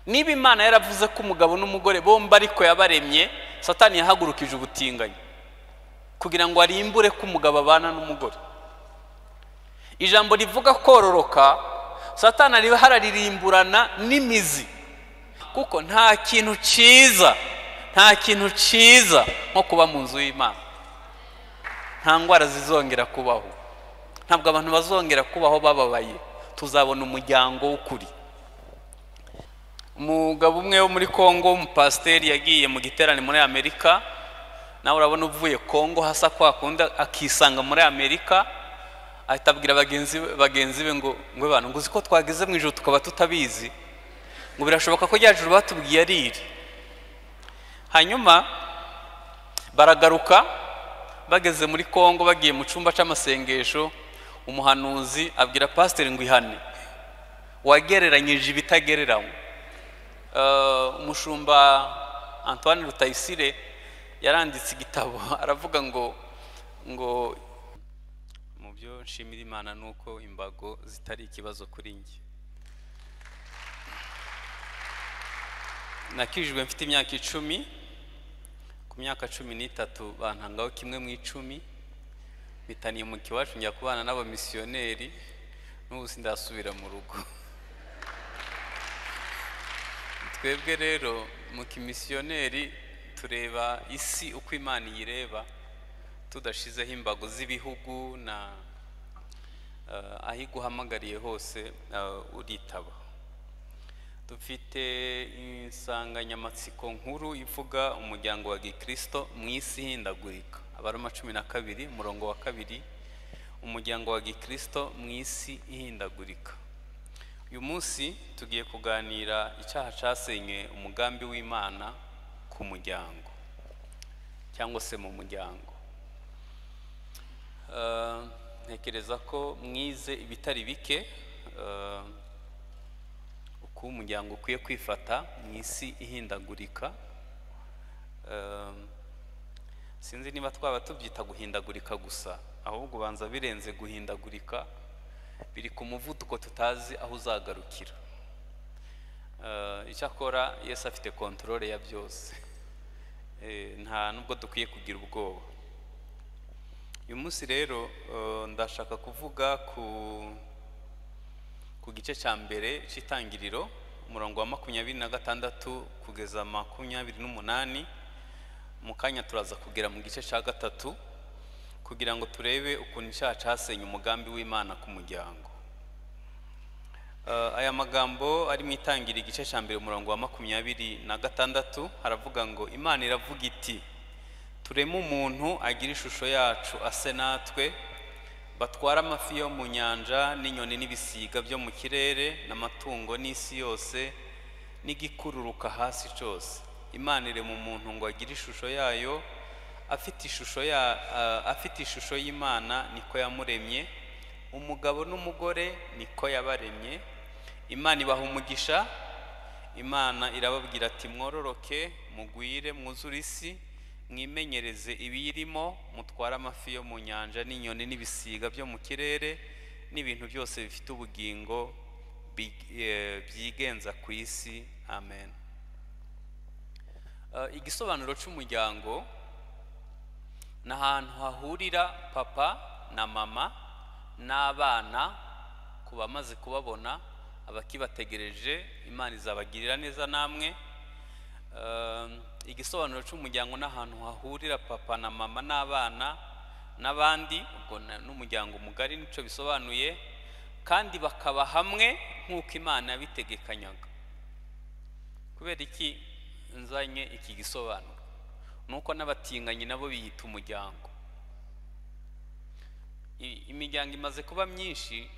niba Imana yaravuze ko umugabo n'umugore bomba ariko yabaremye, Satani yahagurukije ubutinganyi kugira ngo arimbure ko umugabo abana n'umugore. Ijambo rivuga kororoka, Satani ari hararirimburana n'imizi, kuko nta kintu cyiza nko kuba mu nzu y'Imana. Nta ngwara zizongera kubaho, ntabwo abantu bazongera kubaho bababaye, tuzabona umuryango w'ukuri. Umugabo umwe wo muri Kongo, umupasiteri, yagiye mu giterane muri Amerika. Nawe urabona uvuye Kongo hasa kwa kunda akisanga muri Amerika, ahita abwira bagenzi be ngo bana nguzi ko twageze mu ijuru tukaba tutabizi, ngo birashoboka ko ryajuru batubwiye ari iri. Hanyuma baragaruka, bageze muri Kongo, bagiye mu cyumba cy'amasengesho, umuhanuzi abwira pasiteri ngo ihane, wagereranyije ibitagereranywa. Umushumba Antoine Rutayisire yaranditse igitabo, aravuga ngo mu byo nshimira Imana nuko imbago zitari ikibazo kuri njye. Nakijwe mfite imyaka 10, ku myaka 13 bantangaho kimwe mu 10, bitaniye mu kiwacu njya kubana n'abamisiyoneri, n'ubu sindasubira mu rugo. Twebwe rero mu kimisiyoneri tureba isi uko Imana yireba, tudashizeho imbago z'ibihugu na aho iguhamagariye hose uritaba. Dufite insanganyamatsiko nkuru ivuga umuryango wa Gikristo mu isi ihindagurika, Abaroma 12 umurongo wa 2, umuryango wa Gikristo mu isi ihindagurika. Uyu munsi tugiye kuganira icyaha cyasenye umugambi w'Imana ku muryango cyangwa se mu muryango. Ntekereza ko mwize ibitari bike uko umuryango ukwiye kwifata mu isi ihindagurika. Sinzi niba twaba tubyita guhindagurika gusa, ahubwo banza birenze guhindagurika, biri ku muvuduko tutazi aho uzagarukira. Icyakora Yesu afite kontrole ya byose, nta nubwo dukwiye kugira ubwoba. Uyu munsi rero ndashaka kuvuga ku gice cya mbere cy'itangiriro, umurongo wa 26 kugeza 28. Mu kanya turaza kugera mu gice cya 3 kugira ngo turebe ukuntu icyaha cyasenye umugambi w'Imana ku muryango. Aya magambo ari mu itangiriro igice cya mbere umurongo wa 26 haravuga ngo Imana iravuga iti, tureme umuntu agira ishusho yacu ase natwe, batwara amafi yo mu nyanja n'inyoni n'ibisiga byo mu kirere n'amatungo n'isi yose n'igikururuka hasi cyose. Imana irema umuntu ngo agire ishusho yayo, afite ishusho y'Imana niko yamuremye, umugabo n'umugore niko yabaremye. Imana ibaha umugisha, Imana irababwira ati mwororoke, mugwire, mwuzure isi, mwimenyereze ibiyirimo, mutware amafi yo mu nyanja n'inyoni n'ibisiga byo mu kirere n'ibintu byose bifite ubugingo byigenza ku isi. Amen. Igisobanuro cy'umuryango ni ahantu hahurira papa na mama n'abana, ku bamaze kubabona, abakibategereje, Imana izabagirira neza namwe. Igisobanuro cy'umuryango ni ahantu hahurira papa na mama n'abana n'abandi, ubwo n'umuryango mugari nico bisobanuye, kandi bakaba hamwe nk'uko Imana yabitegekanyaga. Kubera iki nzanye iki gisobanuro? Nuko n'abatinganyi nabo biyita umuryango. Imiryango imaze kuba myinshi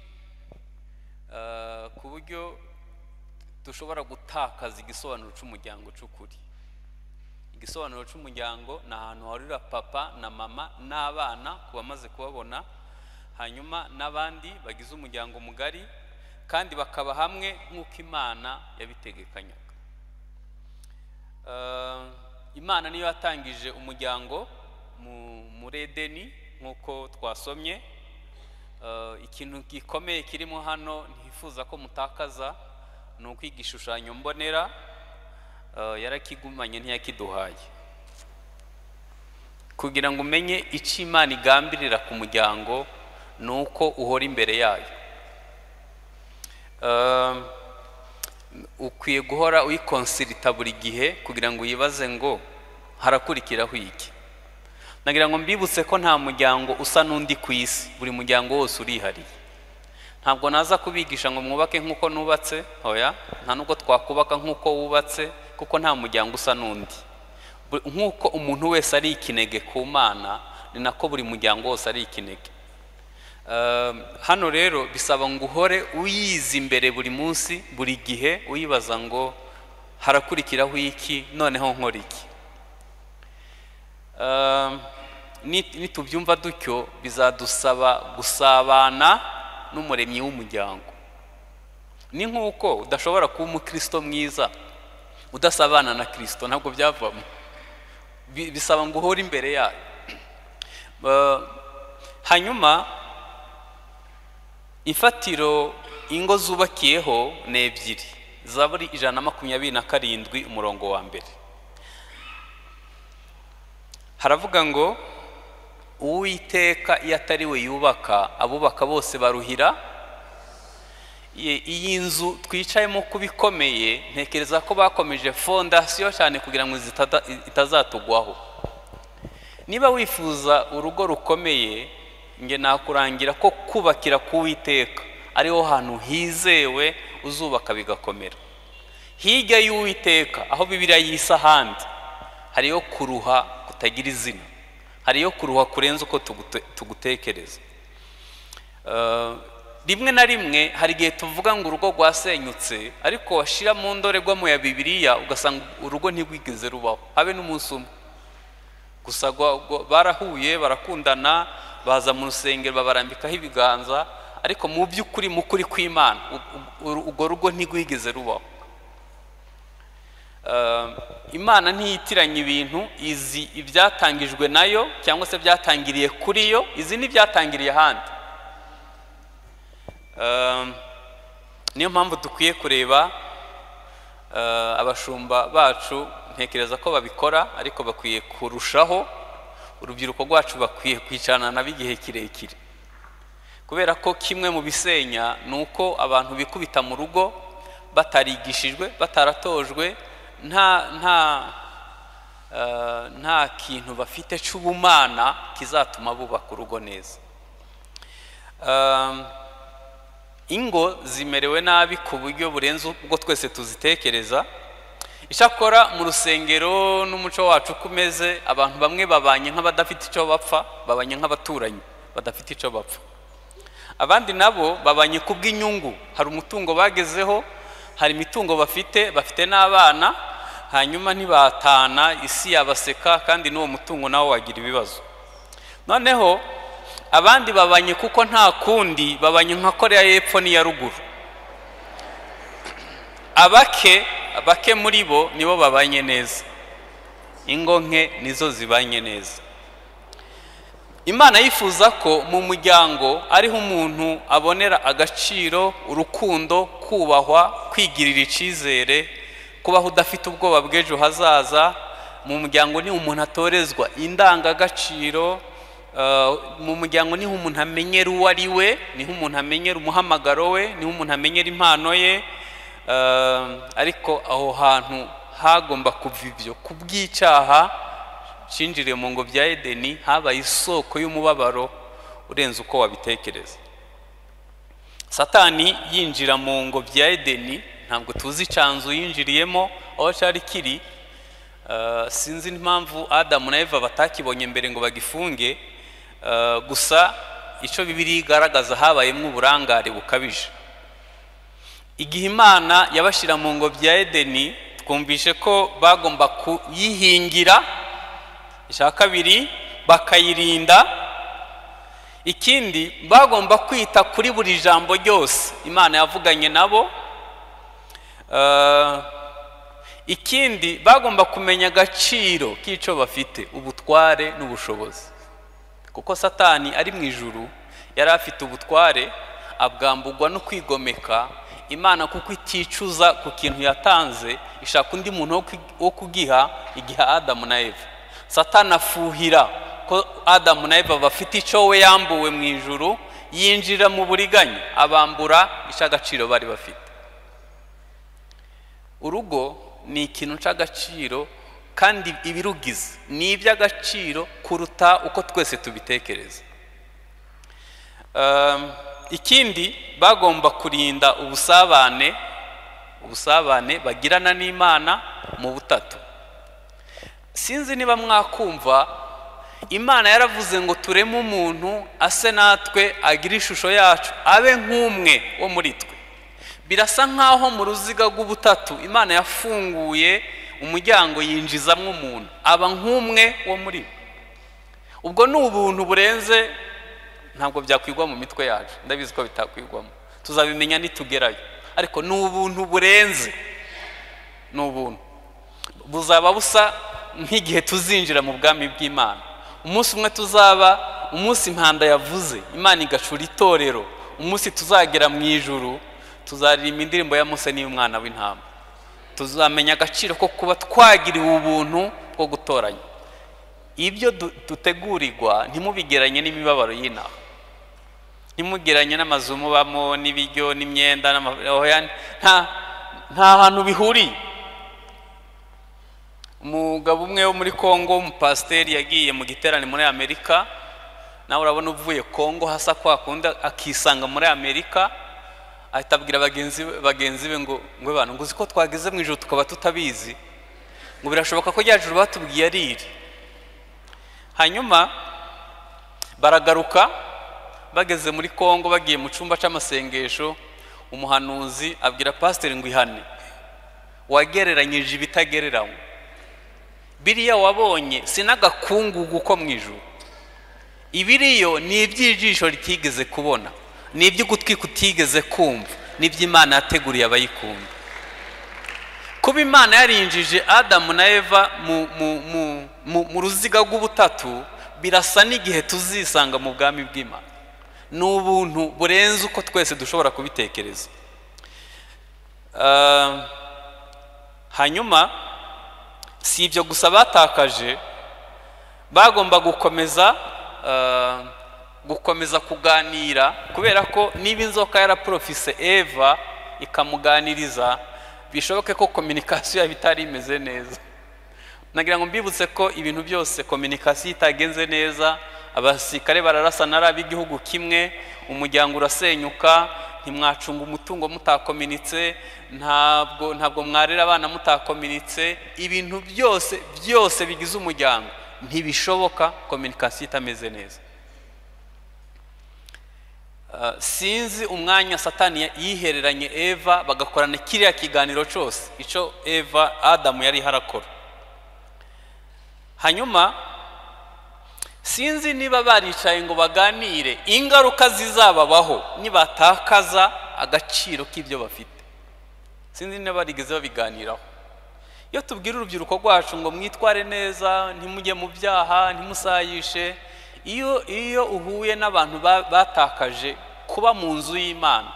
ku buryo dushobora gutakaza igisobanuro cy'umuryango cy'ukuri. Igisobanuro cy'umuryango ni ahantu hahurira papa na mama n'abana, ku bamaze kubabona, hanyuma n'abandi bagize umuryango mugari, kandi bakaba hamwe nk'uko Imana yabitegekanyaga. Imana niyo yatangije umuryango muri Edeni nk'uko twasomye. Ikintu gikomeye kirimo hano ntifuza ko mutakaza ni uko igishushanyo mbonera yarakigumanye ntiyakiduhaye kugira ngo umenye icyo Imana igambirira ku muryango ni uko uhora imbere yayo. Ukwiye guhora uyikonsirita buri gihe kugira ngo uyibaze ngo harakurikiraho iki. Nagira ngo mbibutse ko nta muryango usa n'undi ku isi, buri muryango wose urihariye. Ntabwo naza kubigisha ngo mwubake nk'uko nubatse, hoya, nta nubwo twakubaka nk'uko wubatse, kuko nta muryango usa n'undi. Nk'uko umuntu wese ari ikinege ku Mana, ni nako buri muryango wose ari ikinege. Hano rero bisaba ngo uhore uyizi imbere buri munsi, buri gihe uyibaza ngo harakurikiraho iki, noneho nkora iki. Nitubyumva dutyo bizadusaba gusabana n'umuremyi w'umuryango. Ni nk'uko udashobora kuba umukristo mwiza udasabana na Kristo, ntabwo byavamo. Bisaba ngo uhore imbere yayo. Hanyuma ifatiro ingo zubakiyeho ni ebyiri. Zaburi 127 umurongo wa mbere haravuga ngo Uwiteka iyo atari we yubaka, abubaka bose baruhira. Iyi nzu twicayemo kubikomeye, ntekereza ko bakomeje fondasiyo cyane kugira ngo itazatugwaho. Niba wifuza urugo rukomeye, nge nakurangira ko kubakira ku Uwiteka ariho hantu hizewe uzubaka bigakomera. Hirya y'Uwiteka aho Bibiliya yisa ahandi, hariyo kuruha kutagira izina, hariyo kuruha kurenza uko tugutekereza. Rimwe na rimwe hari igihe tuvuga ngo urugo rwasenyutse, ariko washira mu ndorerwamo ya Bibiliya ugasanga urugo ntigwigeze rubaho habe n'umunsi umwe. Gusa barahuye, barakundana, baza mu rusengero babarambikaho ibiganza, ariko mu by'ukuri mu kuri kw'Imana urwo rugo ntigwigeze rubaho. Imana ntiyitiranya ibintu, izi ibyatangijwe nayo cyangwa se byatangiriye kuri yo, izi n'ibyatangiriye ahandi. Niyo mpamvu dukwiye kureba abashumba bacu, ntekereza ko babikora, ariko bakwiye kurushaho. Urubyiruko rwacu bakwiye kwicarana nabo igihe kirekire, kubera ko kimwe mu bisenya ni uko abantu bikubita mu rugo batarigishijwe, bataratojwe, nta kintu bafite cy'ubumana kizatuma bubaka urugo neza. Ingo zimerewe nabi ku buryo burenze ubwo twese tuzitekereza. Icyakora mu rusengero n'umuco wacu kumeze, abantu bamwe babanye nk'abadafite icyo bapfa, babanye nk'abaturanyi badafite icyo bapfa. Abandi nabo babanye kubw'inyungu, hari umutungo bagezeho, hari imitungo bafite n'abana, hanyuma ntibatana, isi yabaseka, kandi n'uwo mutungo nawo wagira ibibazo. Noneho abandi babanye kuko nta kundi, babanye nka Korea y'Epfo n'iya ruguru. Abake muri bo nibo babanye neza, ingo nke nizo zibanye neza. Imana yifuza ko mu muryango ariho umuntu abonera agaciro, urukundo, kubahwa, kwigirira icyizere, kubaho udafite ubwoba bw'ejo hazaza. Mu muryango ni umuntu atorezwa indangagaciro. Mu muryango niho umuntu amenyera uwo ari we, niho umuntu amenyera umuhamagaro we, niho umuntu amenyera impano ye. Ariko aho hantu hagomba kuva ibyo kubw'icyaha cinjiriye mu ngo bya Edeni, habaye isoko y'umubabaro urenze uko wabitekereza. Satani yinjira mu ngo bya Edeni, ntabwo tuzi icyanzu yinjiriyemo aho cyari kiri. Sinzi impamvu Adamu na Eva batakibonye mbere ngo bagifunge. Gusa icyo Bibiliya igaragaza habayemo uburangare bukabije. Igihe Imana yabashyira mu ngo bya Edeni, twumvishe ko bagomba kuyihingira. Icya kabiri, bakayirinda. Ikindi, bagomba kwita kuri buri jambo ryose Imana yavuganye nabo. Ikindi, bagomba kumenya agaciro k'icyo bafite, ubutware n'ubushobozi. Kuko Satani ari mu ijuru yari afite ubutware, abwambugwa no kwigomeka. Imana kuko iticuza ku kintu yatanze ishaka undi muntu wo kugiha igihe Adamu na Eva. Satani afuhira ko Adamu na Eva bafite icyo we yambuwe mu ijuru, yinjira mu buriganya abambura icy'agaciro bari bafite. Urugo ni ikintu cy'agaciro kandi ibirugize ni iby'agaciro kuruta uko twese tubitekereza. Ikindi bagomba kurinda ubusabane bagirana n'Imana mu butatu. Sinzi niba mwakumva, Imana yaravuze ngo tureme umuntu ase natwe, agira ishusho yacu, abe nk'umwe wo muri twe. Birasa nkaho mu ruziga rw'ubutatu Imana yafunguye umuryango yinjizamwo umuntu, aba nk'umwe wo muri. Ubwo ni ubuntu burenze, ntabwo byakwigwa mu mitwe yacu, ndabizi ko bitakwigwamo, tuzabimenya nitugerayo, ariko ni ubuntu burenze. Ni ubuntu buzaba busa nk'igihe tuzinjira mu bwami bw'Imana. Umunsi umwe tuzaba, umunsi impanda yavuze Imana igacura itorero, umunsi tuzagera mu ijuru, tuzaririmba indirimbo ya Mose n'Umwana w'Intama. Tuzamenya agaciro ko kuba twagiriwe ubuntu bwo gutoranya. Ibyo dutegurirwa ntimubigeranye n'imibabaro y'inaha, ntimugeranye n'amazu mubamo n'ibiryo n'imyenda nta hantu bihuriye. Umugabo umwe wo muri Kongo, umupasiteri, yagiye mu giterane muri Amerika. Nawe urabona uvuye Kongo hasa kwa kundi akisanga muri Amerika, ahita abwira bagenzi be ngo bana ngo uzi ko twageze mu ijuru tukaba tutabizi, ngo birashoboka ko rya juru batubwiye ari iri. Hanyuma baragaruka, bageze muri Kongo, bagiye mu cyumba cy'amasengesho, umuhanuzi abwira pasiteri ngo ihane, wagereranyije ibitagereranywa. Biriya wabonye sinagakungugu ko mu ijuru, ibiriyo ni iby'ijisho ritigeze kubona, ni iby'ugutwi kutigeze kumva, ni iby'Imana yateguriye abayikunda. Kuba Imana yarinjije Adamu na Eva mu ruziga rw'ubutatu birasa n'igihe tuzisanga mu bwami bw'Imana. Ni ubuntu burenze uko twese dushobora kubitekereza. Hanyuma si ibyo gusa batakaje, bagomba gukomeza kuganira, kubera ko niba inzoka yaraprofise Eva ikamuganiriza, bishoboke ko communication yabo itari imeze neza. Nagira ngo mbibutse ko ibintu byose communication itagenze neza, abasirikare bararasana ari ab'igihugu kimwe, umuryango urasenyuka, ntimwacunga umutungo mutakominitse, ntabwo mwarera abana mutakominitse, ibintu byose bigize umuryango ntibishoboka communication itameze neza. Sinzi umwanya Satani yihereranye Eva bagakorana kiriya kiganiro cyose icyo Adamu yari harakora. Hanyuma sinzi niba baricaye ngo baganire ingaruka zizababaho nibatakaza agaciro k'ibyo bafite. Sinzi niba barigeze babiganiraho. Iyo tubwira urubyiruko rwacu ngo mwitware neza, ntimujye mu byaha, ntimusayishe, iyo uhuye n'abantu batakaje kuba mu nzu y'Imana,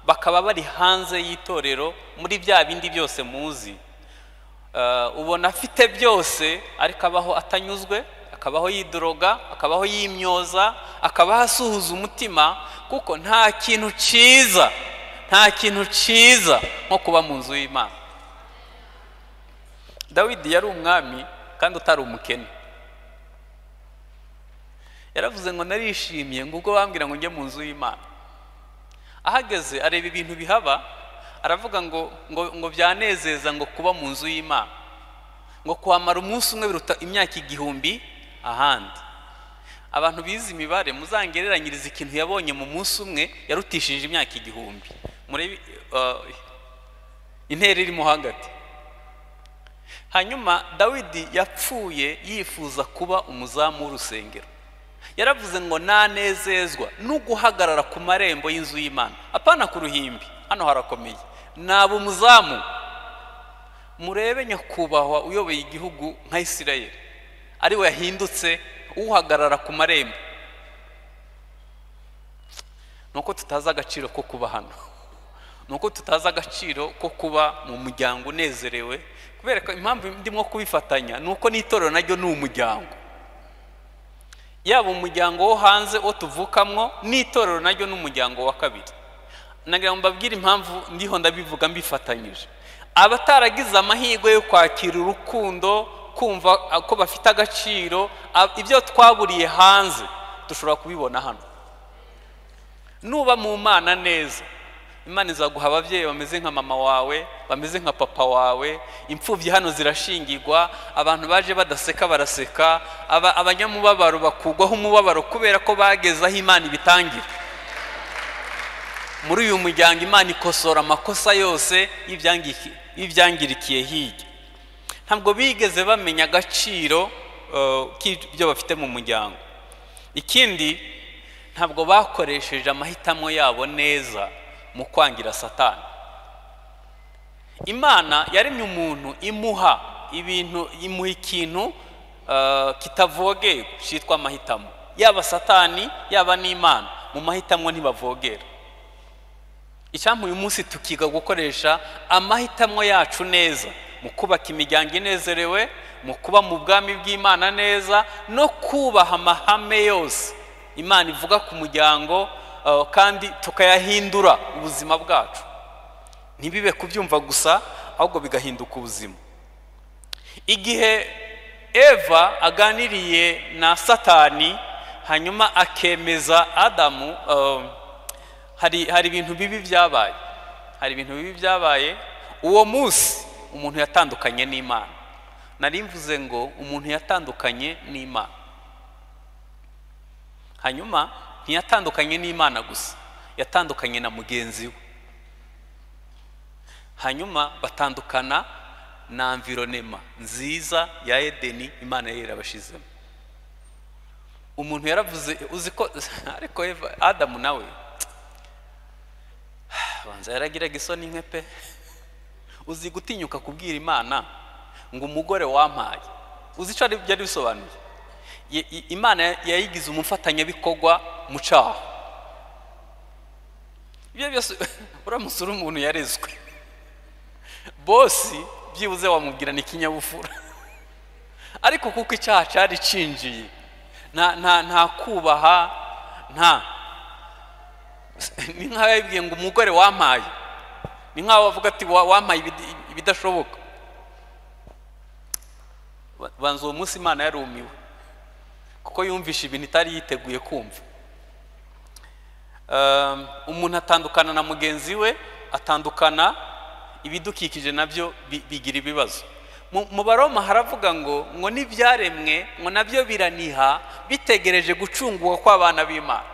bakaba bari hanze y'itorero muri bya bindi byose muzi, ubona afite byose ariko abaho atanyuzwe, akabaho yidoroga, akabaho yimyoza, akabaho asuhuza umutima, kuko nta kintu cyiza nko kuba mu nzu y'Imana. Dawidi yari umwami kandi utari umukene. Yaravuze ngo narishimye ngo ubwo bambwira ngo njye mu nzu y'Imana. Ahageze areba ibintu bihaba, aravuga ngo byanezeza ngo kuba mu nzu y'Imana, ngo kuhamara umunsi umwe biruta imyaka 1000 ahandi. Abantu bize imibare muzangereranyiriza ikintu yabonye mu munsi umwe yarutishije imyaka 1000. Muri intera irimo hagati. Hanyuma Dawidi yapfuye yifuza kuba umuzamu w'urusengero. Yaravuze ngo nanezezwa no guhagarara ku marembo y'inzu y'Imana, apana ku ruhimbi, hano harakomeye, nabo umuzamu. Murebe nyakubahwa uyoboye igihugu nka Isirayeli, ari we yahindutse uhagarara ku marembo. Nuko tutaza agaciro ko kuba hano, nuko tutazi agaciro ko kuba mu muryango unezerewe, kubera ko impamvu ndimo kubifatanya nuko n'itorero naryo ni umuryango, yaba umuryango wo hanze wo tuvukamwo, n'itorero naryo ni umuryango wa kabiri. Nagira ngo mbabwire impamvu ndiho ndabivuga mbifatanyije. Abataragize amahirwe yo kwakira urukundo, kumva ko bafite agaciro, ibyo twaburiye hanze dushobora kubibona hano. Nuba mu Mana neza, Imana izaguha ababyeyi bameze nka mama wawe, bameze nka papa wawe, impfubyi hano zirashingirwa, abantu baje badaseka baraseka, abanyamubabaro bakugwaho umubabaro kubera ko bageze aho Imana ibitangira. Muri uyu muryango Imana ikosora amakosa yose y'ibyangirikiye hirya. Ntabwo bigeze bamenya agaciro k'ibyo bafite mu muryango. Ikindi, ntabwo bakoresheje amahitamo yabo neza mu kwangira Satani. Imana yaremye umuntu imuha ikintu kitavogera cyitwa amahitamo. Yaba Satani yaba n'Imana mu mahitamo ntibavogera. Icyampa uyu munsi tukiga gukoresha amahitamo yacu neza mu kubaka imiryango inezerewe, mu kuba mu bwami bw'Imana neza, no kubaha amahame yose Imana ivuga ku muryango, kandi tukayahindura ubuzima bwacu. Ntibibe kubyumva gusa, ahubwo bigahinduka ubuzima. Igihe Eva aganiriye na Satani hanyuma akemeza Adamu, hari ibintu bibi byabaye. Hari ibintu bibi byabaye. Uwo munsi umuntu yatandukanye n'Imana. Nari mvuze ngo umuntu yatandukanye n'Imana. Hanyuma ntiyatandukanye n'Imana gusa, yatandukanye na mugenzi we. Hanyuma batandukana na environnement nziza ya Edeni Imana yari yarabashizemo. Umuntu yaravuze, uziko ariko Adamu nawe banza yaragiraga isoni nkepe. Uzi gutinyuka kubwira Imana ngo umugore wampaye. Uzi icyo byari bisobanuye? Imana yayigize umufatanyabikogwa mu cyaha. Ibyo byose uramusura umuntu yarezwe. Bosi byibuze wamubwira ni kinyabufura. Ariko kuko icyaha cyari cinjiye, nta kubaha, ni nkaho yabwiye ngo umugore wampaye. Ni nkaho bavuga ati wampaye ibidashoboka. Banza uwo munsi Imana yarumiwe, kuko yumvisha ibintu itari yiteguye kumva. Umuntu atandukana na mugenzi we, atandukana, ibidukikije nabyo bigira ibibazo. Mu Baroma haravuga ngo n'ibyaremwe ngo nabyo biraniha bitegereje gucungurwa kw'abana b'Imana.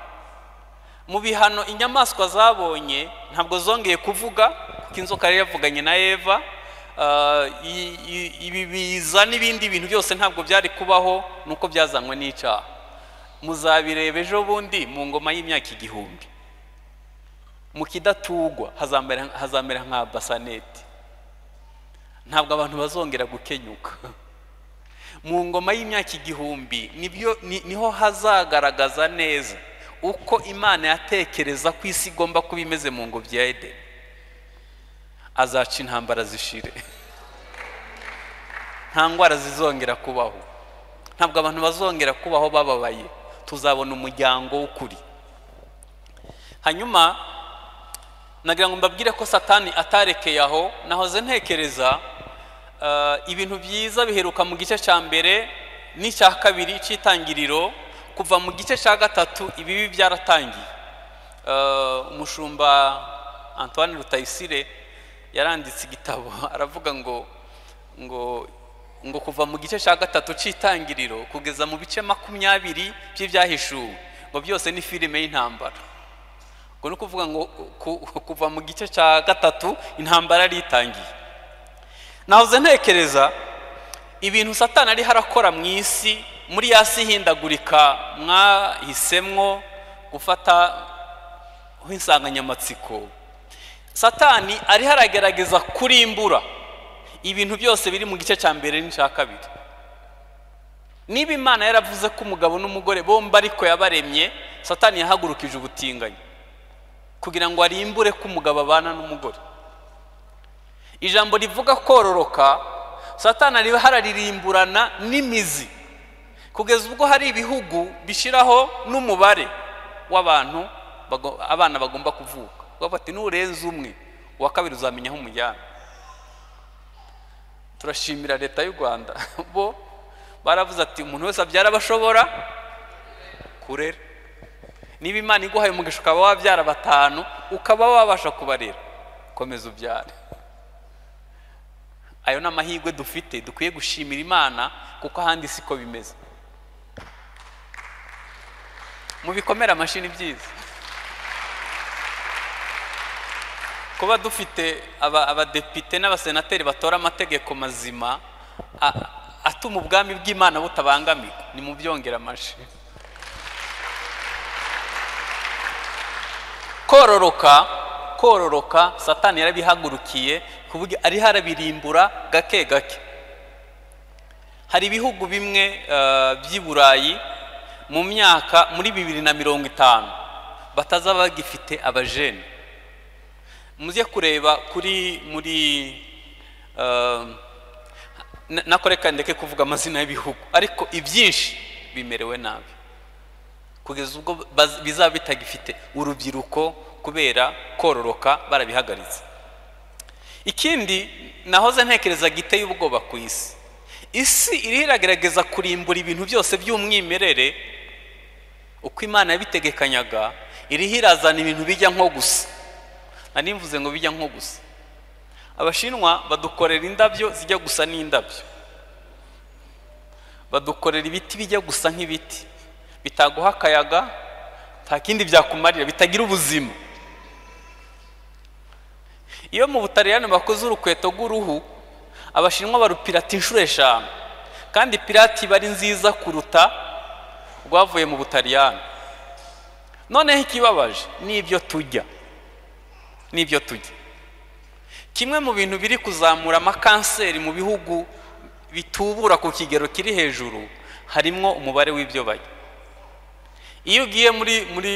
Mu bihano inyamaswa zabonye ntabwo zongeye kuvuga, kuko inzoka yari yavuganye na Eva. Ibibiza n'ibindi bintu byose ntabwo byari kubaho, nuko byazanwe n'icyaha. Muzabireba ejo bundi mu ngoma y'imyaka 1000. Mu kidatugwa hazamera nka basaneti. Ntabwo abantu bazongera gukenyuka. Mu ngoma y'imyaka 1000 niho hazagaragaza neza uko Imana yatekereza ko isi igomba kuba imeze mu ngobyi ya Edeni. Azaca intambara zishire. Nta ndwara zizongera kubaho. Ntabwo abantu bazongera kubaho bababaye. Tuzabona umuryango w'ukuri. Hanyuma nagira ngo mbabwire ko Satani atarekeye aho. Nahoze ntekereza ibintu byiza biheruka mu gice cya mbere n'icya kabiri cy'itangiriro. Kuva mu gice cya gatatu ibibi byaratangiye. Umushumba Antoine Rutayisire yaranditse igitabo aravuga ngo kuva mu gice cya gatatu cy'itangiriro kugeza mu bice 20 by'ibyahishuwe ngo byose ni filime y'intambara. Ngo no kuvuga ngo kuva mu gice cya gatatu intambara ari itangiye. Nahoze ntekereza ibintu Satani ari harakora mu isi, muri yasi hindagurika mwahisemwo gufata insanganyamatsiko. Satani ari haragerageza kurimbura ibintu byose biri mu gice cya mbere n'icya kabiri. Niba Imana yaravuze ko umugabo n'umugore bomba ariko yabaremye, Satani yahagurukije ubutinganyi kugira ngo arimbure ko umugabo abana n'umugore. Ijambo rivuga kororoka, Satani ari hararimburana n'imizi kugeza ubwo hari ibihugu bishiraho n'umubare w'abantu abana bagomba kuvuka. Bafati nurenze umwe wa kabiri uzamenya aho umujyana. Turashimira leta y'u Rwanda bo baravuze ati umuntu wese abyara bashobora kurera. Niba Imana iguhaye umugisha ukaba wabyara 5 ukaba wabasha kubarera, komeza ubyare. Ayo n'amahirwe dufite dukwiye gushimira Imana kuko ahandi siko bimeze. Mu bikomera amashini byiza kuba dufite abadepite n'abasenateri batora amategeko mazima atuma ubwami bw'Imana butabangamirwa. Ni mu byongera amashi. Kororoka Satani yarabihagurukiye kuburyo ari harabirimbura gake gake. Hari ibihugu bimwe by'i Burayi mu myaka muri 2050 batazaba bagifite abajene. Muze kureba kuri muri nakoreka ndeke kuvuga amazina y'ibihugu, ariko ibyinshi bimerewe nabi kugeza ubwo bizaba bitagifite urubyiruko kubera kororoka barabihagaritse. Ikindi nahoze ntekereza giteye ubwoba ku isi. Isi iriragerageza kurimbura ibintu byose by'umwimerere uko Imana yabitegekanyaga. Irihirazana ibintu bijya nko gusa. Nanimvuze ngo bijya nko gusa. Abashinwa badukorera indabyo zijya gusa n'indabyo, badukorera ibiti bijya gusa nk'ibiti, bitaguha akayaga, nta kindi byakumarira, bitagira ubuzima. Iyo mu Butaliyani bakoze urukweto rw'uruhu, Abashinwa barupirata inshuro 5, kandi pirati bari nziza kuruta rwavuye mu Butaliyani. Noneho ikibabaje n'ibyo tujya. Kimwe mu bintu biri kuzamura amakanseri mu bihugu bitubura ku kigero kiri hejuru harimo umubare w'ibyo barya. Iyo ugiye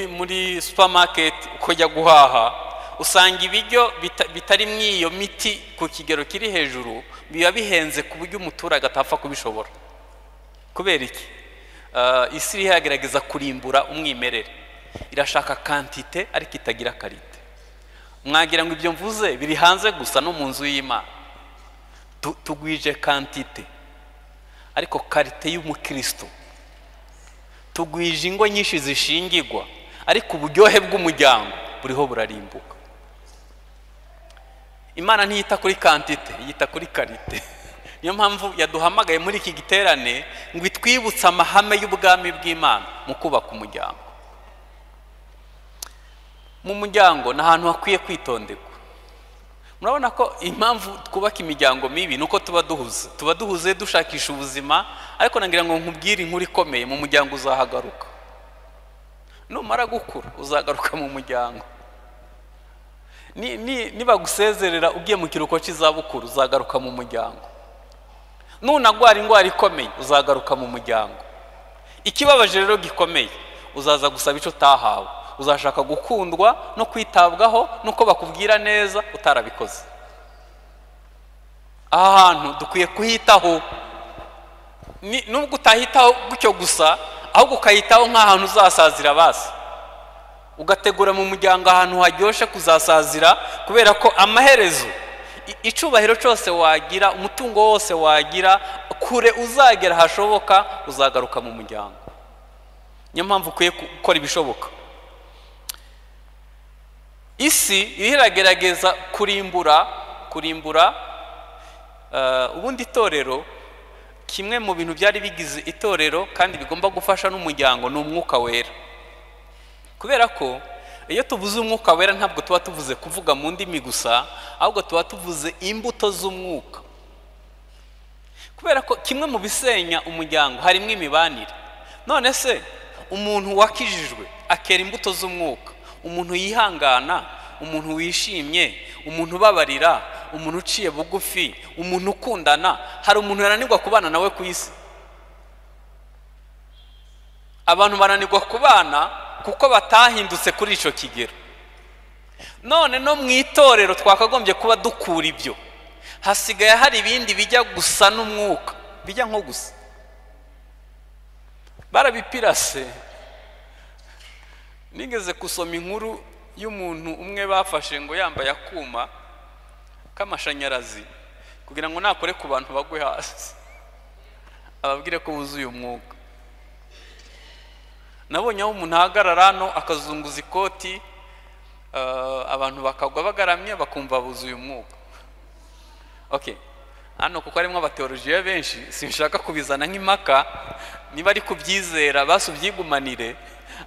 muri supermarket ukajya guhaha, usanga ibiryo bitari mwiyo miti ku kigero kiri hejuru biba bihenze ku buryo umuturage atapfa kubishobora. Kubera iki? Isi iragerageza kurimbura umwimerere. Irashaka quantité ariko itagira qualité. Mwagira ngo ibyo mvuze biri hanze gusa no mu nzu y'Imana. Tugwije quantité ariko qualité y'umukristo. Tugwije ingo nyinshi zishingirwa ariko uburyohe bw'umuryango buriho burarimbuka. Imana ntiyita kuri quantité, yita kuri qualité. Niyo mpamvu yaduhamagaye muri iki giterane ngo itwibutse amahame y'ubwami bw'Imana mu kubaka umuryango. Mu muryango na ahantu hakwiye kwitonderwa. Murabona ko impamvu twubaka imiryango mibi nuko tuba duhuze dushakisha ubuzima, ariko nangira ngo nkubwire inkuru ikomeye, mu muryango uzahagaruka. Numara gukura uzagaruka mu muryango. Niba gusezerera ugiye mu kiruko cy'izabukuru uzagaruka mu muryango. Nunagwara ingwara ikomeye uzagaruka mu muryango. Ikibabaje rero gikomeye, uzaza gusaba ico tahawe. Uzashaka gukundwa no kwitabwaho nuko bakubwira neza utarabikoze. Aha hantu dukwiye kuhitaho. Nubwo utahitaho gutyo gusa, ahubwo ukayitaho nk'ahantu uzasazira basi. Ugategura mu muryango ahantu haryoshe kuzasazira, kubera ko amaherezo icubahiro cyose wagira, umutungo wose wagira, kure uzagera hashoboka uzagaruka mu muryango. Niyo mpamvu ukwiye gukora ibishoboka. Isi iragerageza kurimbura ubundi itorero. Kimwe mu bintu byari bigize itorero kandi bigomba gufasha n'umuryango n'umwuka wera. Kubera ko iyo tuvuze umwuka wera ntabwo tuba tuvuze kuvuga mu ndimi gusa, ahubwo tuba tuvuze imbuto z'umwuka. Kubera ko kimwe mu bisenya umuryango harimo imibanire. None se umuntu wakijijwe akera imbuto z'umwuka, umuntu yihangana, umuntu wishimye, umuntu ubabarira, umuntu uciye bugufi, umuntu ukundana, hari umuntu yananirwa kubana nawe ku isi? Abantu bananirwa kubana kuko batahindutse kuri ico kigero. none no mu itorero twakagombye kuba dukura ibyo. Hasigaye hari ibindi bijya gusa n'umwuka, bijya nko gusa. Barabipirase. Nigeze kusoma inkuru y'umuntu umwe bafashe ngo yambaye akuma k'amashanyarazi kugira ngo nakore ku bantu bagwe hasi, ababwire ko buzuye umwuka. Nabonye aho umuntu ahagarara hano akazunguza ikoti, abantu bakagwa bagaramye bakumva buzuye umwuka. Okay, hano kuko harimo abateolojiya benshi sinshaka kubizana nk'impaka, niba ari kubyizera basubyigumanire,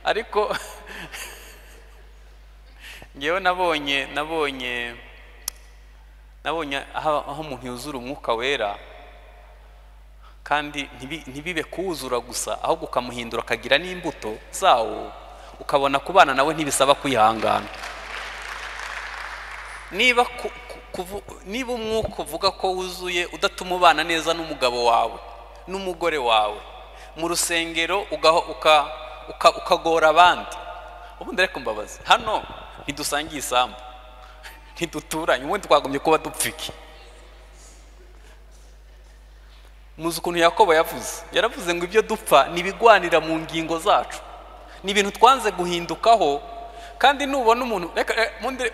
ariko ngewe nabonye aho umuntu yuzura umwuka wera, kandi ntibibe kuwuzura gusa, ahubwo ukamuhindura akagira n'imbuto zawo, ukabona kubana nawe ntibisaba kwihangana. Niba umwuka uvuga ko wuzuye udatuma ubana neza n'umugabo wawe n'umugore wawe mu rusengero, ukagora abandi, ubundi ariko mbabazi, hano ntidusangiye isambu, ntiduturanye, ubundi twagombye kuba dupfiki. Muzi ukuntu Yakobo yaravuze ngo ibyo dupfa nibigwanira mu ngingo zacu, ni ibintu twanze guhindukaho. Kandi nubona umuntu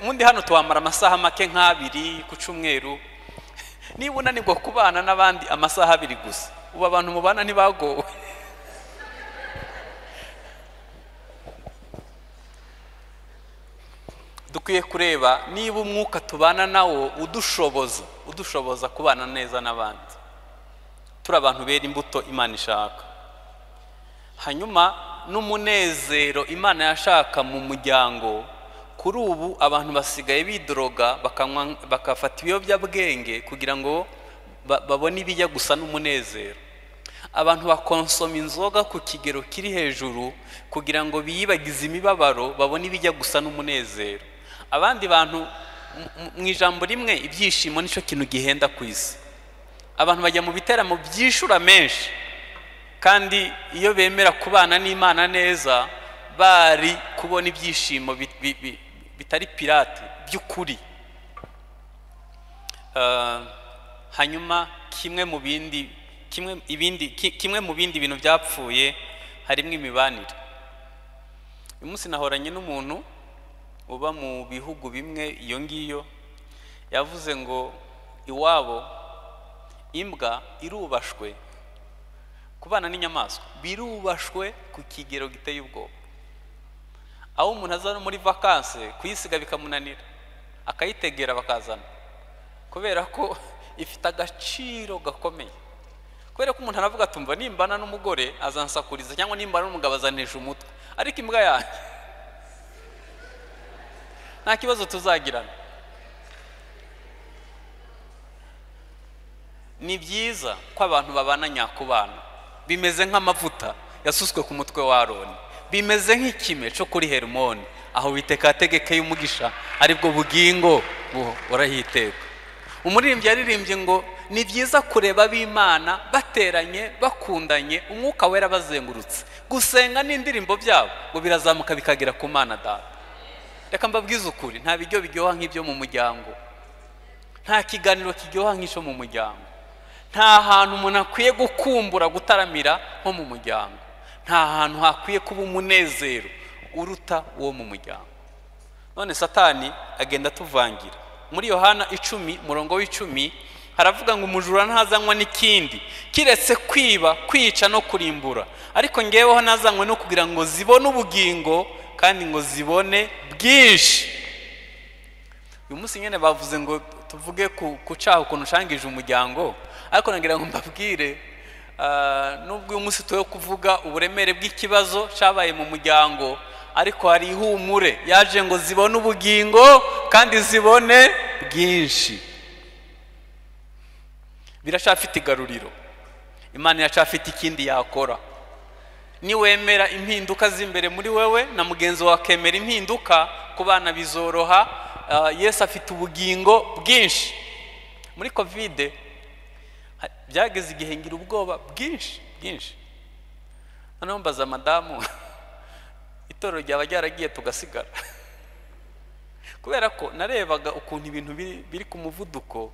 mundi hano tuwamara amasaha make nk'abiri ku cyumweru, niba unanirwa kubana n'abandi amasaha 2 gusa, ubu abantu mubana ntibagowe. Dukwiye kureba niba umwuka tubana nawo udushoboza kubana neza n'abandi, turi abantu bera imbuto Imana ishaka. Hanyuma n'umunezero Imana yashaka mu muryango, kuri ubu abantu basigaye bidroga, bakafata ibiyobyabwenge kugira ngo babone ibijya gusa n'umunezero. Abantu bakonsoma inzoga ku kigero kiri hejuru kugira ngo biyibagize imibabaro, babone ibijya gusa n'umunezero. Abandi bantu mu ijambo rimwe, ibyishimo nico kintu gihenda ku isi. Abantu bajya mu biteramo byishura menshi, kandi iyo bemera kubana n'Imana neza, bari kubona ibyishimo bitari pirate by'ukuri. Hanyuma kimwe mu bindi bintu byapfuye harimo imibanire. Uyu munsi nahoranye n'umuntu uba mu bihugu bimwe iyo ngiyo, yavuze ngo iwabo imbwa irubashwe, kubana n'inyamaswa birubashwe ku kigero giteye ubwoba, aho umuntu aza muri vacances kuyisiga bikamunanira, akayitegera bakazana, kubera ko ifite agaciro gakomeye. Kubera ko umuntu aravuga atumva nimbana n'umugore azansakuriza, cyangwa nimbana n'umugabo azanesha umutwe, ariko imbwa yanjye nta kibazo tuzagirana. Ni byiza ko abantu babana nyakubana, bimeze nk'amavuta yasuswe ku mutwe wa Aroni, bimeze nk'ikime cyo kuri Hermoni, aho Uwiteka yategekeye umugisha aribwo bugingo burahiteka. Umuririmbyi yaririmbye ngo ni byiza kureba ab'Imana bateranye bakundanye, umwuka wera bazengurutse, gusenga n'indirimbo byabo ngo birazamuka bikagera ku Mana Data. Reka mbabwize ukuri, nta biryo biryoha nk'ibyo mu muryango, nta kiganiro kiryoha nk'icyo mu muryango, nta hantu umuntu akwiye gukumbura gutaramira nko mu muryango, nta hantu hakwiye kuba umunezero uruta uwo mu muryango. None Satani agenda tuvangira. Muri Yohana 10:10 haravuga ngo umujura ntazanywa n'ikindi kiretse kwiba, kwica no kurimbura, ariko ngeweho nazanywe no kugira ngo zibone ubugingo, kandi ngo zibone bwinshi. Uyu munsi nyene bavuze ngo tuvuge ku cyaha ukuntu ushangije umuryango, ariko nagira ngo mbabwire, nubwo uyu munsi tuyo kuvuga uburemere bw'ikibazo cyabaye mu muryango, ariko hari ihumure yaje ngo zibone ubugingo kandi zibone bwinshi. Birashafite igaruriro, Imana iracafite ikindi yakora. Niwemera impinduka z'imbere muri wewe na mugenzi wawe akemera impinduka, ku bana bizoroha. Yesu afite ubugingo bwinshi. Muri Covid byageze igihe ngira ubwoba bwinshi. Noneho mbaza madamu, itorero ryaba ryaragiye tugasigara, kubera ko narebaga ukuntu ibintu biri ku muvuduko,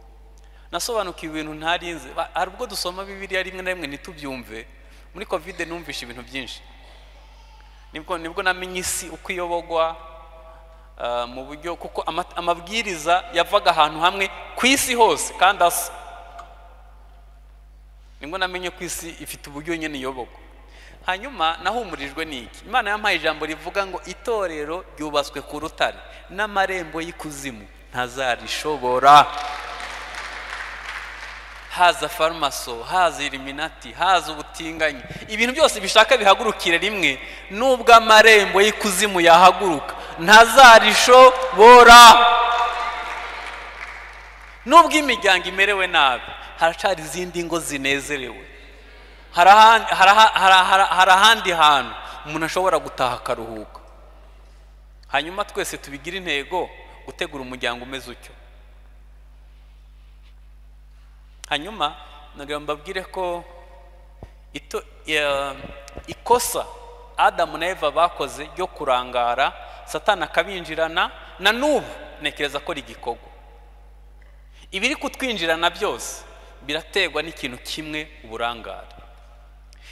nasobanukiwe ibintu ntarinze. Hari ubwo dusoma Bibiliya rimwe na rimwe ntitubyumve. Muri covid numvishe ibintu byinshi, nibwo namenye isi uko iyobogwa mu buryo, kuko amabwiriza yavaga ahantu hamwe ku isi hose kandi asa. Nibwo namenye ko isi ifite uburyo nyene iyobogwa. Hanyuma nahumurijwe n'iki? Imana yampaye ijambo rivuga ngo itorero ryubatswe ku rutare n'amarembo y'ikuzimu ntazarishobora. Haza farmaso, haza Illuminati, haza ubutinganyi, ibintu byose bishaka bihagurukire rimwe, nubwo amarembo y'ikuzimu yahaguruka ntazarishobora. Nubwo imiryango imerewe nabi, haracari izindi ngo zinezerewe. Hari ahandi hantu umuntu ashobora gutaha akaruhuka. Hanyuma twese tubigira intego gutegura umuryango umeze utyo. Hanyuma nagira mbabwire ko ikosa Adamu na Eva bakoze ryo kurangara, Satani akabinjirana, na n'ubu nekereza ko rigikogwa. Ibiri kutwinjirana byose birategwa n'ikintu kimwe, uburangare.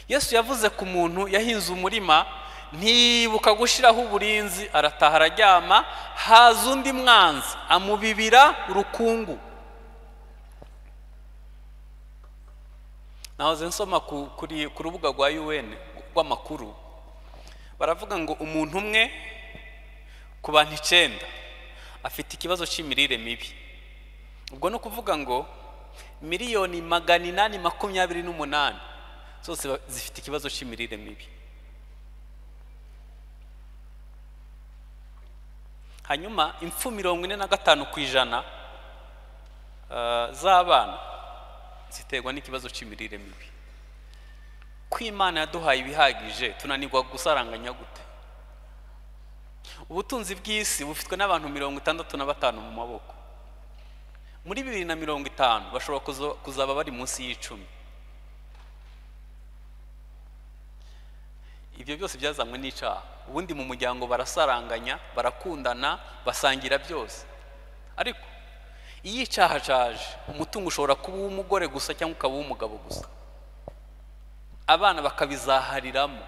Yesu yavuze ku muntu yahinze umurima, ntibuka gushiraho uburinzi, arataha araryama, haza undi mwanzi amubibira urukungu. Nahoze nsoma ku rubuga rwa UN rw'amakuru, baravuga ngo umuntu umwe ku bantu 9 afite ikibazo cy'imirire mibi. Ubwo no kuvuga ngo miliyoni 828 zose zifite ikibazo cy'imirire mibi. Hanyuma impfu 45% z'abana ziterwa n'ikibazo cy'imirire mibi. Kw'Imana yaduhaye ibihagije, tunanirwa gusaranganya gute? Ubutunzi bw'isi bufitwe n'abantu 65 mu maboko. Muri 2050 bashobora kuzaba bari munsi y'10. Ibyo byose byazamwe n'icyaha. Ubundi mu muryango barasaranganya, barakundana, basangira byose. Ariko iyo icyaha caje, umutungo ushobora kuba uw'umugore gusa cyangwa ukaba uw'umugabo gusa. Abana bakabizahariramo.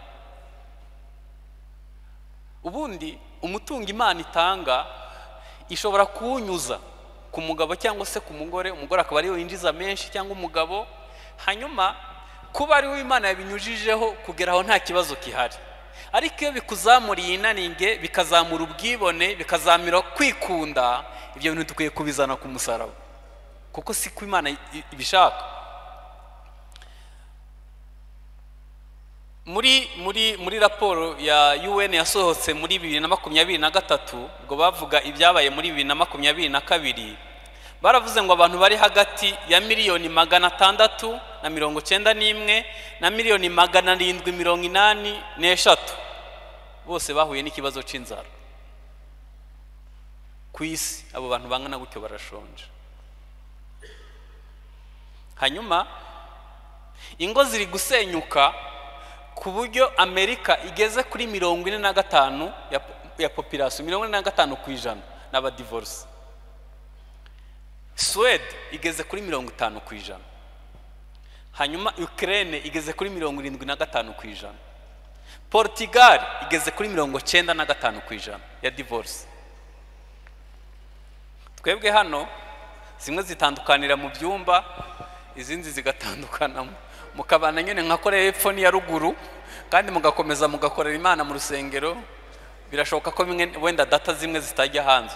Ubundi umutungo Imana itanga ishobora kuwunyuza ku mugabo cyangwa se ku mugore, umugore akaba ari we yinjiza menshi cyangwa umugabo. Hanyuma kuba ari we Imana yabinyujijeho kugeraho nta kibazo kihari. Ariko iyo bikuzamuriye inaninge, bikazamura ubwibone, bikazamira kwikunda, ibyo bintu dukwiye kubizana ku musaraba, kuko si ko Imana ibishaka. Muri raporo ya UN yasohotse muri 2023, ubwo bavuga ibyabaye muri 2022, baravuze ngo abantu bari hagati ya miliyoni 691 na miliyoni 783 bose bahuye n'ikibazo c'inzara ku isi. Abo bantu bangana gutyo barashonje. Hanyuma ingo ziri gusenyuka ku buryo Amerika igeze kuri 45 ya population, 45% n'aba divorce. Sweden igeze kuri 50%. Hanyuma Ukraine igeze kuri 75%. Portugal igeze kuri 95% ya divorce. Twebwe hano zimwe zitandukanira mu byumba, izindi zigatandukana mukabana nyene nkakorera epfo ni ya ruguru, kandi mugakomeza mugakorera Imana mu rusengero. Birashoboka ko wenda data zimwe zitajya hanze,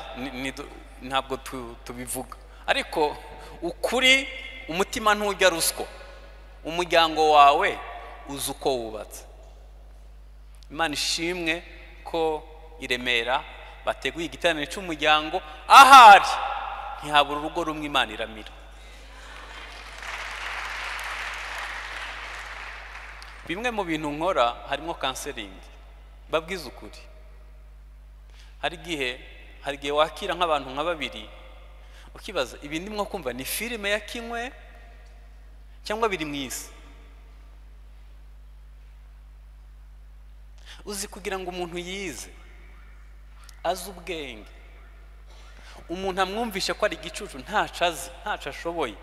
ntabwo tubivuga. Ariko ukuri umutima ntujya ruswa. Umuryango wawe uzi uko wubatse. Imana ishimwe ko i Remera bateguye igiterane cy'umuryango, ahari ntihabura urugo rumwe Imana iramira. Bimwe mu bintu nkora harimo counseling, babwiza ukuri. Hari igihe wakira nk'abantu nka babiri ukibaza ibi ndimwo kumva ni filime ya Kinywe cyangwa biri mu isi. Uzi kugira ngo umuntu yize, azi ubwenge, umuntu amwumvishe ko ari igicucu ntaco azi ntaco ashoboye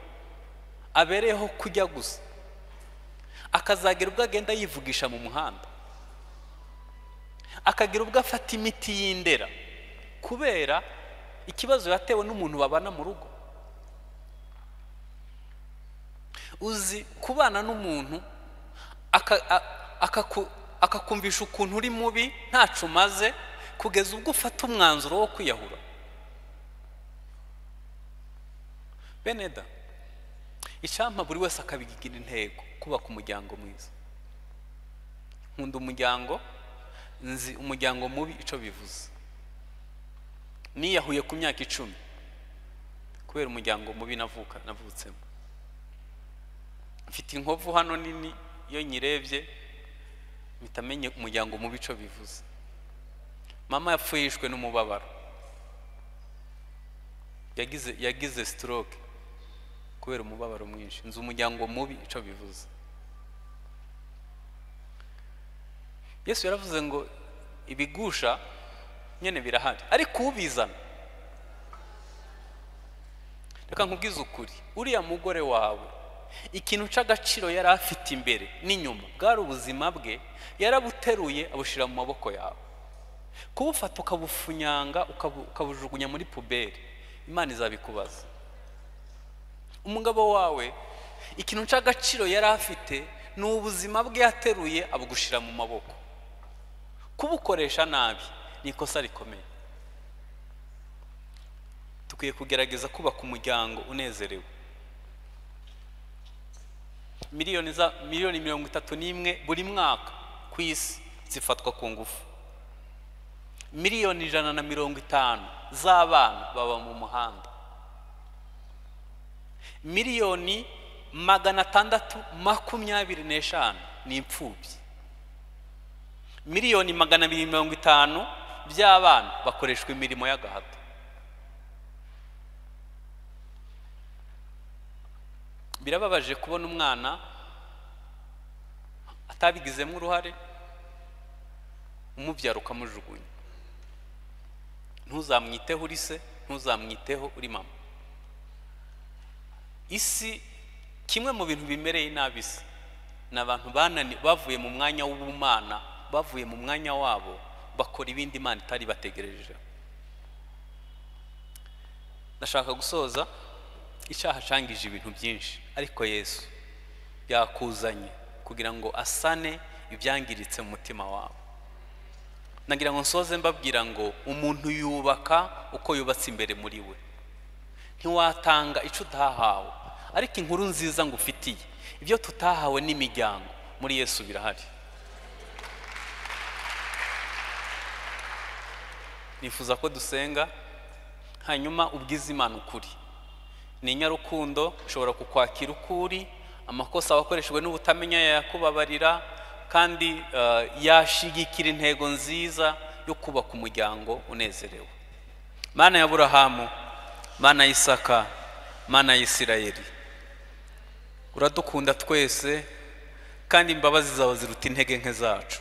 abereyeho kujya gusa, akazagira ubwo agenda yivugisha mu muhanda, akagira ubwo afata imiti y'indera kubera ikibazo yatewe n'umuntu babana mu rugo. Uzi kubana n'umuntu akakumvisha ukuntu uri mubi ntaco umaze kugeza ubwo ufata umwanzuro wo kwiyahura. Beneda, icampa buri wese akabigira intego kubaka umuryango mwiza. Nkunda umuryango, nzi umuryango mubi ico bivuze. Niyahuye ku myaka 10 kubera umuryango mubi navutsemo. Mfite inkovu hano nini, iyo nyirebye mitamenye umuryango mubi ico bivuze. Mama yapfuyishwe n'umubabaro, yagize stroke kubera umubabaro mwinshi. Nzi umuryango mubi ico bivuze. Yesu yaravuze ngo ibigusha nyene birahari ariko ubizana. Reka nkubwize ukuri, uriya mugore wawe ikintu c'agaciro yari afite imbere n'inyuma bwari ubuzima bwe, yarabuteruye abushira mu maboko yawe. Kubufata ukabufunyanga ukabujugunya muri puberi, Imana izabikubaza. Umugabo wawe ikintu c'agaciro yari afite n'ubuzima bwe yateruye abugushira mu maboko. Kubukoresha nabi ni ikosa rikomeye. Tukwiye kugerageza kubaka umuryango unezerewe. Miliyoni 31 buri mwaka ku isi zifatwa ku ngufu. Miliyoni 150 z'abana baba mu muhanda. Miliyoni 625 ni imfubyi. Miliyoni 250 by'abana bakoreshwa imirimo y'agahato. Birababaje kubona umwana atabigizemo uruhare, umubyara ukamujugunya. Ntuzamwiteho uri se, ntuzamwiteho uri mama. Isi kimwe mu bintu bimereye nabi se n'abantu bavuye mu mwanya w'ubumana, bavuye mu mwanya wabo bakora ibindi Imana itari bategereje. Ndashaka gusoza, icyaha cangije ibintu byinshi ariko Yesu yakuzanye kugira ngo asane ibyangiritse mu mutima wabo. Nagira ngo nsoze mbabwira ngo umuntu yubaka uko yubatse imbere muri we. Ntiwatanga ico utahawe, ariko inkuru nziza ngo ufitiye ibyo tutahawe n'imiryango muri Yesu birahari. Nifuza ko dusenga hanyuma ubwiza Imana ukuri. Ni nyarukundo ushobora kukwakira ukuri, amakosa wakoreshejwe n'ubutamenya yakubabarira, kandi yashigikira intego nziza yo kubaka umuryango unezerewe. Mana ya Aburahamu, Mana ya Isaka, Mana ya Isirayeli, uradukunda twese kandi imbabazi zawe ziruta intege nke zacu.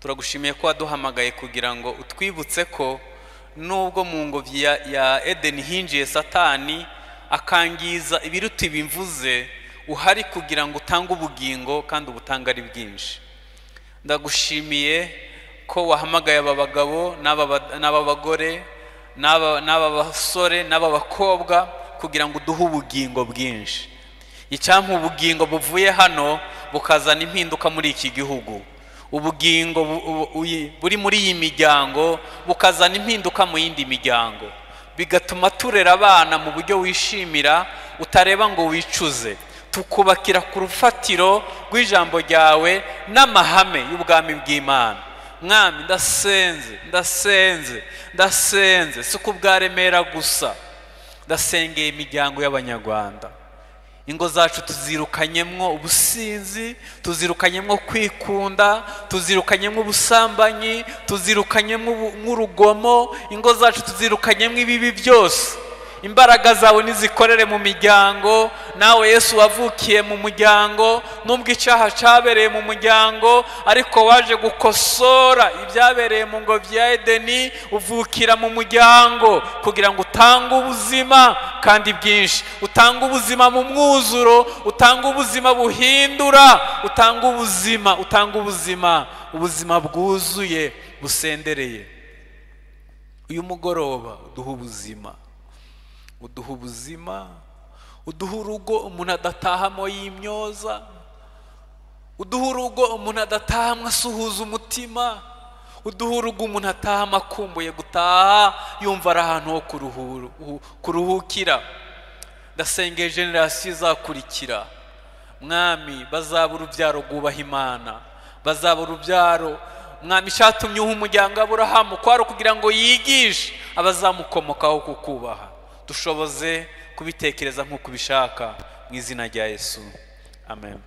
Turagushimiye ko waduhamagaye kugira ngo utwibutse ko nubwo mu ngobyi ya Edeni hinjiye Satani akangiza ibiruta ibimvuze, uhari kugira ngo utange ubugingo kandi ubutanga ari bwinshi. Ndagushimiye ko wahamagaye aba bagabo n'aba bagore n'aba basore n'aba bakobwa kugira ngo uduhe ubugingo bwinshi. Icyampa ubugingo buvuye hano bukazana impinduka muri iki gihugu. Ubugingo buri muri iyi miryango bukazana impinduka mu yindi miryango, bigatuma turera abana mu buryo wishimira utareba ngo wicuze. Tukubakira ku rufatiro rw'ijambo ryawe n'amahame y'ubwami bw'Imana. Mwami, ndasenze si kubwaremera gusa, ndasengeye imiryango y'Abanyarwanda. Ingo zacu tuzirukanyemwo ubusinzi, tuzirukanyemwo kwikunda, tuzirukanyemwo ubusambanyi, tuzirukanyemwo nk'urugomo, ingo zacu tuzirukanyemwo ibibi byose. imbaraga zawe nizikorere mu miryango. Nawe Yesu wavukiye mu muryango, nubwo icyaha cyabereye mu muryango ariko waje gukosora ibyabereye mu ngobyi ya Edeni, uvukira mu muryango kugira ngo utange ubuzima kandi bwinshi, utange ubuzima mu mwuzuro, utange ubuzima buhindura, utange ubuzima bwuzuye busendereye. Uyu mugoroba uduha ubuzima, uduha urugo umuntu adatahamo yimyoza, uduha urugo umuntu adatahamo asuhuza umutima, uduha urugo umuntu atahamo akumbuye gutaha yumva ari ahantu ho kuruhukira. Ndasengeye generasiyo izakurikira, Mwami, bazaba urubyaro rwubaha Imana, bazaba urubyaro Mwami cyatumye uha umuryango Aburahamu kwari kugira ngo yigishe abazamukomokaho kukubaha. Dushoboze kubitekereza nk'uko ubishaka mu izina rya Yesu, amen.